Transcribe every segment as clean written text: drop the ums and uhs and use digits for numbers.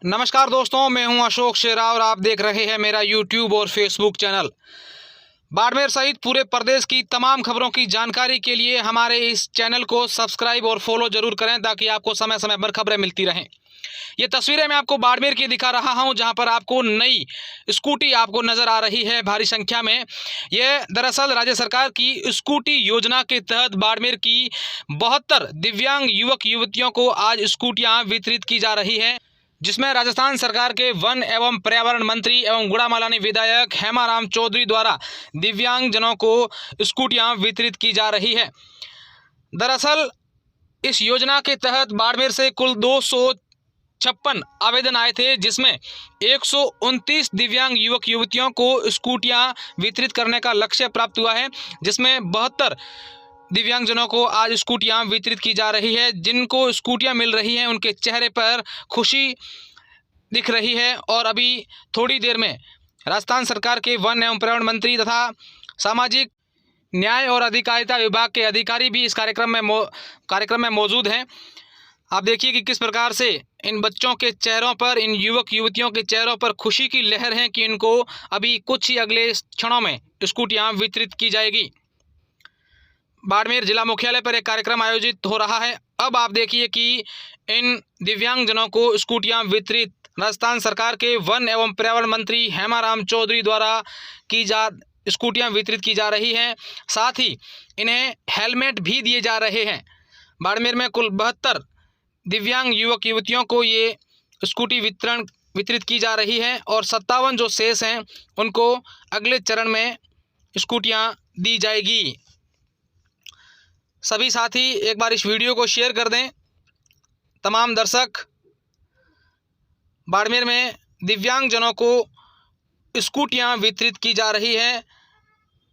नमस्कार दोस्तों, मैं हूं अशोक शेरा और आप देख रहे हैं मेरा यूट्यूब और फेसबुक चैनल। बाड़मेर सहित पूरे प्रदेश की तमाम खबरों की जानकारी के लिए हमारे इस चैनल को सब्सक्राइब और फॉलो जरूर करें ताकि आपको समय समय पर खबरें मिलती रहें। ये तस्वीरें मैं आपको बाड़मेर की दिखा रहा हूं, जहां पर आपको नई स्कूटी आपको नज़र आ रही है भारी संख्या में। यह दरअसल राज्य सरकार की स्कूटी योजना के तहत बाड़मेर की 72 दिव्यांग युवक युवतियों को आज स्कूटियां वितरित की जा रही हैं, जिसमें राजस्थान सरकार के वन एवं पर्यावरण मंत्री एवं गुड़ामालानी विधायक हेमाराम चौधरी द्वारा दिव्यांगजनों को स्कूटियां वितरित की जा रही है। दरअसल इस योजना के तहत बाड़मेर से कुल 256 आवेदन आए थे, जिसमें 129 दिव्यांग युवक युवतियों को स्कूटियां वितरित करने का लक्ष्य प्राप्त हुआ है, जिसमें 72 दिव्यांगजनों को आज स्कूटियां वितरित की जा रही है। जिनको स्कूटियां मिल रही हैं उनके चेहरे पर खुशी दिख रही है और अभी थोड़ी देर में राजस्थान सरकार के वन एवं पर्यावरण मंत्री तथा सामाजिक न्याय और अधिकारिता विभाग के अधिकारी भी इस कार्यक्रम में मौजूद हैं। आप देखिए कि किस प्रकार से इन बच्चों के चेहरों पर, इन युवक युवतियों के चेहरों पर खुशी की लहर है कि इनको अभी कुछ ही अगले क्षणों में स्कूटियां वितरित की जाएगी। बाड़मेर जिला मुख्यालय पर एक कार्यक्रम आयोजित हो रहा है। अब आप देखिए कि इन दिव्यांगजनों को स्कूटियां वितरित राजस्थान सरकार के वन एवं पर्यावरण मंत्री हेमाराम चौधरी द्वारा स्कूटियां वितरित की जा रही हैं। साथ ही इन्हें हेलमेट भी दिए जा रहे हैं। बाड़मेर में कुल 72 दिव्यांग युवक युवतियों को ये स्कूटी वितरित की जा रही है और 57 जो शेष हैं उनको अगले चरण में स्कूटियां दी जाएगी। सभी साथी एक बार इस वीडियो को शेयर कर दें। तमाम दर्शक, बाड़मेर में दिव्यांगजनों को स्कूटियां वितरित की जा रही है।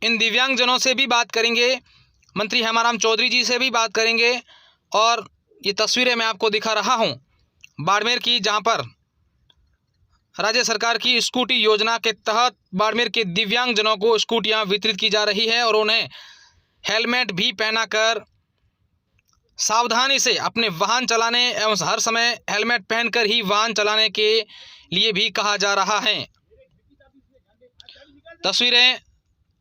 इन दिव्यांगजनों से भी बात करेंगे, मंत्री हेमाराम चौधरी जी से भी बात करेंगे। और ये तस्वीरें मैं आपको दिखा रहा हूं बाड़मेर की, जहां पर राज्य सरकार की स्कूटी योजना के तहत बाड़मेर के दिव्यांगजनों को स्कूटियां वितरित की जा रही है और उन्हें हेलमेट भी पहनाकर सावधानी से अपने वाहन चलाने एवं हर समय हेलमेट पहनकर ही वाहन चलाने के लिए भी कहा जा रहा है। तस्वीरें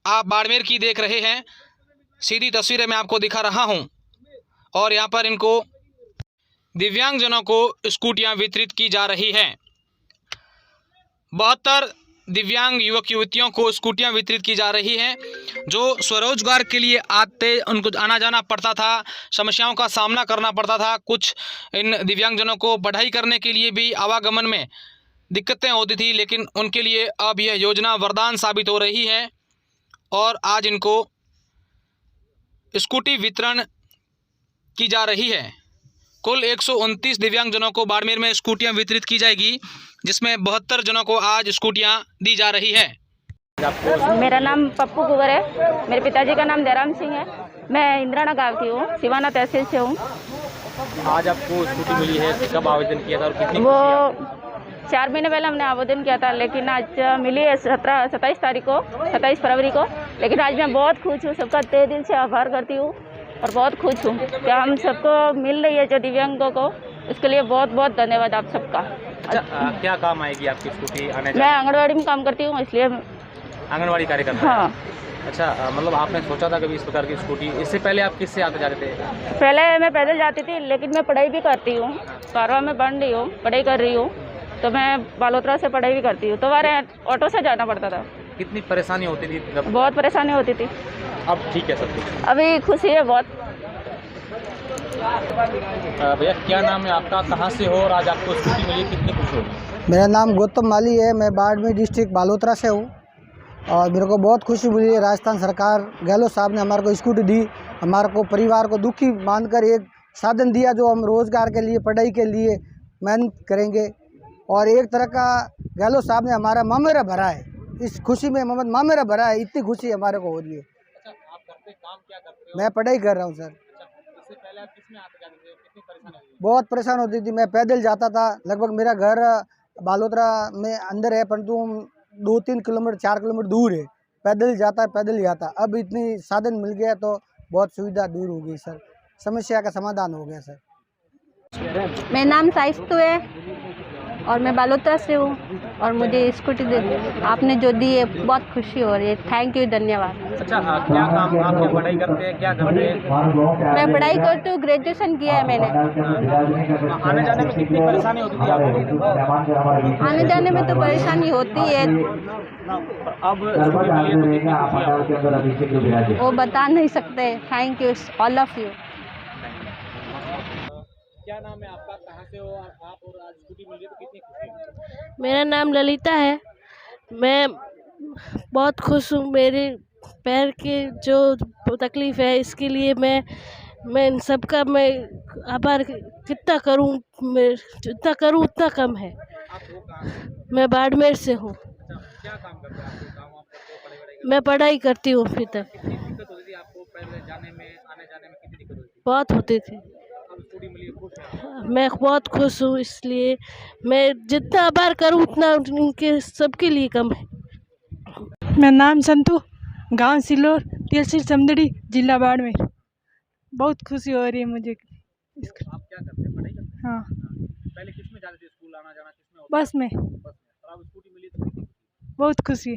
आप बाड़मेर की देख रहे हैं, सीधी तस्वीरें मैं आपको दिखा रहा हूं और यहां पर इनको दिव्यांगजनों को स्कूटियां वितरित की जा रही हैं। 72 दिव्यांग युवक युवतियों को स्कूटियां वितरित की जा रही हैं, जो स्वरोजगार के लिए उनको आना जाना पड़ता था, समस्याओं का सामना करना पड़ता था। कुछ इन दिव्यांगजनों को पढ़ाई करने के लिए भी आवागमन में दिक्कतें होती थी, लेकिन उनके लिए अब यह योजना वरदान साबित हो रही है और आज इनको स्कूटी वितरण की जा रही है। कुल 129 दिव्यांगजनों को बाड़मेर में स्कूटियां वितरित की जाएगी, जिसमें 72 जनों को आज स्कूटियां दी जा रही है। मेरा नाम पप्पू कुंवर है। मेरे पिताजी का नाम जयराम सिंह है। मैं इंद्राना गांव की हूँ, सिवाना तहसील से हूँ। आज आपको स्कूटी मिली है, कब आवेदन किया था और कितनी? वो 4 महीने पहले हमने आवेदन किया था, लेकिन आज मिली है 27 फरवरी को। लेकिन आज मैं बहुत खुश हूँ, सबका तहे दिल से आभार करती हूँ और बहुत खुश हूँ कि हम सबको मिल रही है जो दिव्यांगों को। उसके लिए बहुत बहुत धन्यवाद आप सबका। अच्छा, क्या काम आएगी आपकी स्कूटी आने जाने? मैं आंगनबाड़ी में काम करती हूँ, इसलिए। आंगनबाड़ी कार्यकर्ता? हाँ। अच्छा, मतलब आपने सोचा था कभी इस प्रकार की स्कूटी? इससे पहले आप किससे आते जाते थे? पहले मैं पैदल जाती थी, लेकिन मैं पढ़ाई भी करती हूँ, कारवा में पढ़ रही हूँ, पढ़ाई कर रही हूँ, तो मैं बालोतरा से पढ़ाई भी करती हूँ। तो हमारे ऑटो से जाना पड़ता था। कितनी परेशानी होती थी? बहुत परेशानी होती थी। अब ठीक है सब कुछ? अभी खुशी है बहुत। भैया, क्या नाम है आपका, कहाँ से हो और आज आपको स्कूटी मिली, कितनी खुशी होगी? मेरा नाम गौतम माली है। मैं बाड़मेर डिस्ट्रिक्ट बालोतरा से हूँ और मेरे को बहुत खुशी मिली है। राजस्थान सरकार गहलोत साहब ने हमारे को स्कूटी दी, हमारे को परिवार को दुखी मानकर एक साधन दिया जो हम रोज़गार के लिए, पढ़ाई के लिए मेहनत करेंगे। और एक तरह का गहलोत साहब ने हमारा मामेरा भरा है, इस खुशी में मोहम्मद मामेरा भरा है, इतनी खुशी हमारे को हो रही है। अच्छा, आप घर पे काम क्या करते हो? मैं पढ़ाई कर रहा हूँ सर। इससे पहले आप किसमें आते जाते थे? कितनी परेशानी हुई? बहुत परेशान होती थी, मैं पैदल जाता था। लगभग मेरा घर बालोतरा में अंदर है, परंतु 2-3 किलोमीटर 4 किलोमीटर दूर है। पैदल जाता है, पैदल ही आता। अब इतनी साधन मिल गया तो बहुत सुविधा दूर हो गई सर, समस्या का समाधान हो गया सर। मेरा नाम साइफ्तू है और मैं बालोतरा से हूँ और मुझे स्कूटी आपने जो दी है बहुत खुशी हो रही है। थैंक यू, धन्यवाद। अच्छा, क्या काम आप क्या पढ़ाई करते हैं, क्या करते हैं? मैं पढ़ाई करती हूँ, ग्रेजुएशन किया है मैंने। आने जाने में कितनी परेशानी होती थी आपको? आने जाने में तो परेशानी होती है, अब स्कूटी मिली है तो कितनी खुशी है आपको? वो बता नहीं सकते। Thank you all of you. क्या नाम है आपका, कहाँ से हो आप, और आज स्कूटी मिली है तो कितनी खुशी है? मेरा नाम ललिता है। मैं बहुत खुश हूँ। मेरे पैर के जो तकलीफ़ है इसके लिए मैं इन सबका मैं आभार कितना करूँ, मैं जितना करूँ उतना कम है। आप वो कहाँ से? मैं बाड़मेर से हूँ। अच्छा, क्या काम करते हैं? आपको काम आप करते हो, पढ़ाई वढ़ाई मैं पढ़ाई करती हूँ अभी तक। कितनी दिक्कत होती थी आपको पहले जाने में, आने जाने में कितनी दिक्कत होती थी? बहुत होती थी। अब स्कूटी मिली है, खुश है? मैं बहुत खुश हूँ, इसलिए मैं जितना आभार करूँ उतना उनके सबके लिए कम है। मेरा नाम संतू, गांव सिल्लोर, तहसील समदड़ी, जिला बाड़मेर। बहुत खुशी हो रही है मुझे। आप क्या करते हैं, पढ़ाई करते हैं? हाँ, पहले किस में जाते थे स्कूल, आना जाना किस में होता बस में। था? बस में। और अब स्कूटी मिली तो कितनी खुशी है? बहुत खुशी है।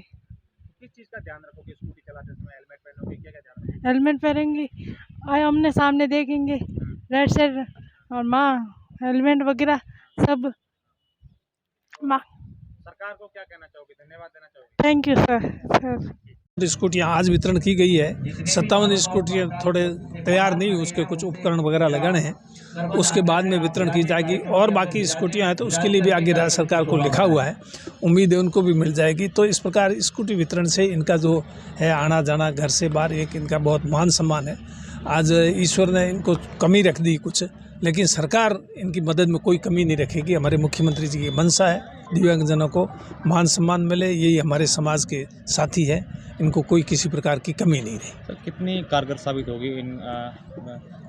किस चीज़ का ध्यान रखोगे स्कूटी चलाते समय? हेलमेट पहनोगे, क्या क्या ध्यान रखोगे? हेलमेट पहनेंगे, आए हमने सामने देखेंगे, राइट साइड, और माँ हेलमेट वगैरह सब। माँ, सरकार को क्या कहना चाहोगे, धन्यवाद देना चाहोगे? Thank you sir. स्कूटियाँ आज वितरण की गई है। 57 स्कूटियाँ थोड़े तैयार नहीं, उसके कुछ उपकरण वगैरह लगाने हैं, उसके बाद में वितरण की जाएगी। और बाकी स्कूटियाँ हैं तो उसके लिए भी आगे राज्य सरकार को लिखा हुआ है, उम्मीद है उनको भी मिल जाएगी। तो इस प्रकार स्कूटी वितरण से इनका जो है आना जाना घर से बाहर एक इनका बहुत मान सम्मान है। आज ईश्वर ने इनको कमी रख दी कुछ, लेकिन सरकार इनकी मदद में कोई कमी नहीं रखेगी। हमारे मुख्यमंत्री जी की मंशा है दिव्यांगजनों को मान सम्मान मिले, यही हमारे समाज के साथी है, इनको कोई किसी प्रकार की कमी नहीं रही। सर, कितनी कारगर साबित होगी इन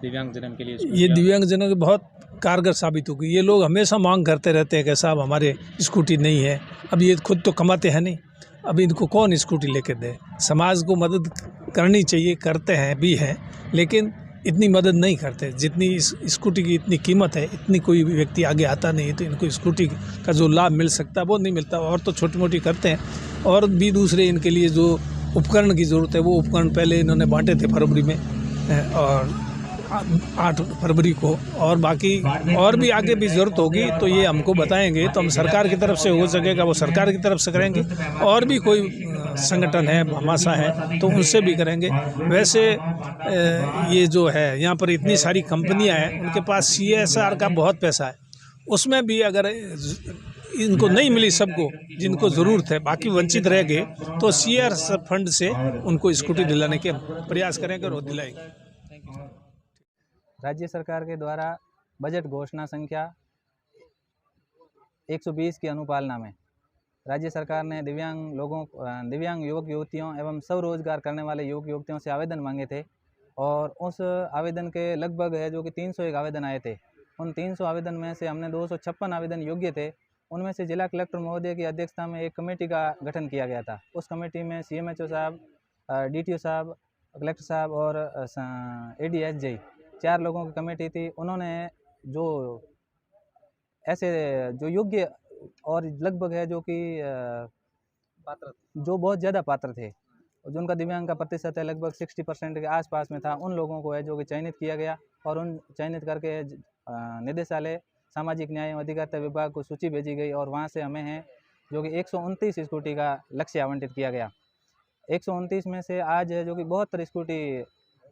दिव्यांगजनों के लिए? ये दिव्यांगजनों की बहुत कारगर साबित होगी। ये लोग हमेशा मांग करते रहते हैं कि साहब हमारे स्कूटी नहीं है। अब ये खुद तो कमाते हैं नहीं, अब इनको कौन स्कूटी लेके दे। समाज को मदद करनी चाहिए, करते हैं भी हैं, लेकिन इतनी मदद नहीं करते जितनी इस स्कूटी की इतनी कीमत है। इतनी कोई भी व्यक्ति आगे आता नहीं है तो इनको स्कूटी का जो लाभ मिल सकता है वो नहीं मिलता। और तो छोटी मोटी करते हैं, और भी दूसरे इनके लिए जो उपकरण की ज़रूरत है वो उपकरण पहले इन्होंने बांटे थे फरवरी में, और 8 फरवरी को, और बाकी और भी आगे भी ज़रूरत होगी तो ये हमको बताएंगे, तो हम सरकार की तरफ से हो सकेगा वो सरकार की तरफ से करेंगे। और भी कोई संगठन है, भामाशाह है, तो उनसे भी करेंगे। वैसे ये जो है यहाँ पर इतनी सारी कंपनियां हैं, उनके पास CSR का बहुत पैसा है, उसमें भी अगर इनको नहीं मिली सबको जिनको ज़रूरत है, बाकी वंचित रह गए, तो CSR फंड से उनको स्कूटी दिलाने के प्रयास करेंगे और वो दिलाएंगे। राज्य सरकार के द्वारा बजट घोषणा संख्या 120 की अनुपालना में राज्य सरकार ने दिव्यांग युवक युवतियों एवं स्वरोजगार करने वाले युवक युवतियों से आवेदन मांगे थे, और उस आवेदन के लगभग है जो कि 301 आवेदन आए थे। उन 300 आवेदन में से हमने 256 आवेदन योग्य थे। उनमें से जिला कलेक्टर महोदय की अध्यक्षता में एक कमेटी का गठन किया गया था। उस कमेटी में CMHO साहब, DTO साहब, कलेक्टर साहब और ADSJ 4 लोगों की कमेटी थी। उन्होंने जो ऐसे जो योग्य और लगभग है जो कि पात्र, जो बहुत ज़्यादा पात्र थे, जिनका दिव्यांग का प्रतिशत है लगभग 60% के आसपास में था, उन लोगों को है जो कि चयनित किया गया, और उन चयनित करके निदेशालय सामाजिक न्याय एवं अधिकारिता विभाग को सूची भेजी गई, और वहाँ से हमें है जो कि 129 स्कूटी का लक्ष्य आवंटित किया गया। 129 में से आज है जो कि 72 स्कूटी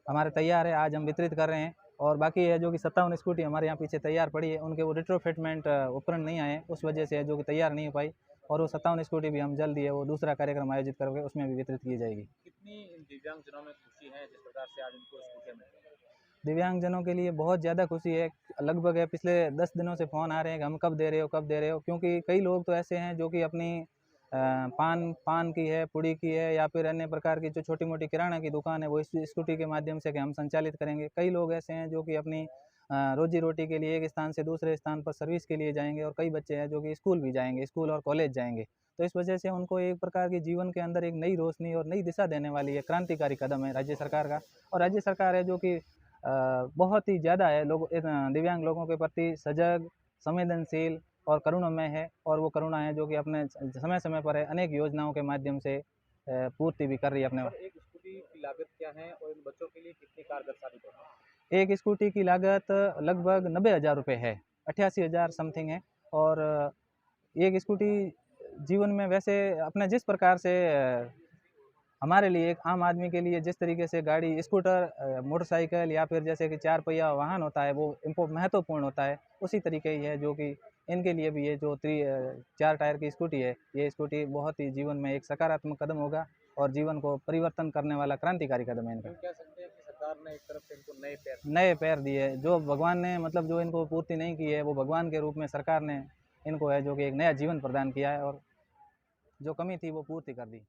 हमारे तैयार है, आज हम वितरित कर रहे हैं। और बाकी है जो कि 57 स्कूटी हमारे यहाँ पीछे तैयार पड़ी है, उनके वो रिट्रोफिटमेंट उपकरण नहीं आए, उस वजह से है जो कि तैयार नहीं हो पाई। और वो 57 स्कूटी भी हम जल्द ही है वो दूसरा कार्यक्रम आयोजित करके उसमें भी वितरित की जाएगी। कितनी दिव्यांगजनों में खुशी है जिस प्रकार से आज इनको स्कूटियाँ मिल रही हैं? दिव्यांगजनों के लिए बहुत ज़्यादा खुशी है। लगभग है पिछले 10 दिनों से फ़ोन आ रहे हैं कि हम कब दे रहे हो, कब दे रहे हो, क्योंकि कई लोग तो ऐसे हैं जो कि अपनी पान की है, पुड़ी की है, या फिर अन्य प्रकार की जो छोटी मोटी किराना की दुकान है वो इस स्कूटी के माध्यम से कि हम संचालित करेंगे। कई लोग ऐसे हैं जो कि अपनी रोजी रोटी के लिए एक स्थान से दूसरे स्थान पर सर्विस के लिए जाएंगे, और कई बच्चे हैं जो कि स्कूल भी जाएंगे, स्कूल और कॉलेज जाएंगे। तो इस वजह से उनको एक प्रकार की जीवन के अंदर एक नई रोशनी और नई दिशा देने वाली है क्रांतिकारी कदम है राज्य सरकार का। और राज्य सरकार है जो कि बहुत ही ज़्यादा है दिव्यांग लोगों के प्रति सजग, संवेदनशील और करुणामय है, और वो करुणा है जो कि अपने समय समय पर अनेक योजनाओं के माध्यम से पूर्ति भी कर रही है अपने। एक स्कूटी की लागत क्या है और इन बच्चों के लिए कितनी कारगर साबित होगी? एक स्कूटी की लागत लगभग 90,000 रुपये है, 88,000 समथिंग है। और एक स्कूटी जीवन में वैसे अपने जिस प्रकार से हमारे लिए, एक आम आदमी के लिए जिस तरीके से गाड़ी, स्कूटर, मोटरसाइकिल या फिर जैसे कि 4 पहिया वाहन होता है वो महत्वपूर्ण होता है, उसी तरीके ही है जो कि इनके लिए भी ये जो 4 टायर की स्कूटी है, ये स्कूटी बहुत ही जीवन में एक सकारात्मक कदम होगा और जीवन को परिवर्तन करने वाला क्रांतिकारी कदम है इनका। कह सकते हैं कि सरकार ने एक तरफ से इनको नए पैर दिए, जो भगवान ने मतलब जो इनको पूर्ति नहीं की है वो भगवान के रूप में सरकार ने इनको है जो कि एक नया जीवन प्रदान किया है और जो कमी थी वो पूर्ति कर दी।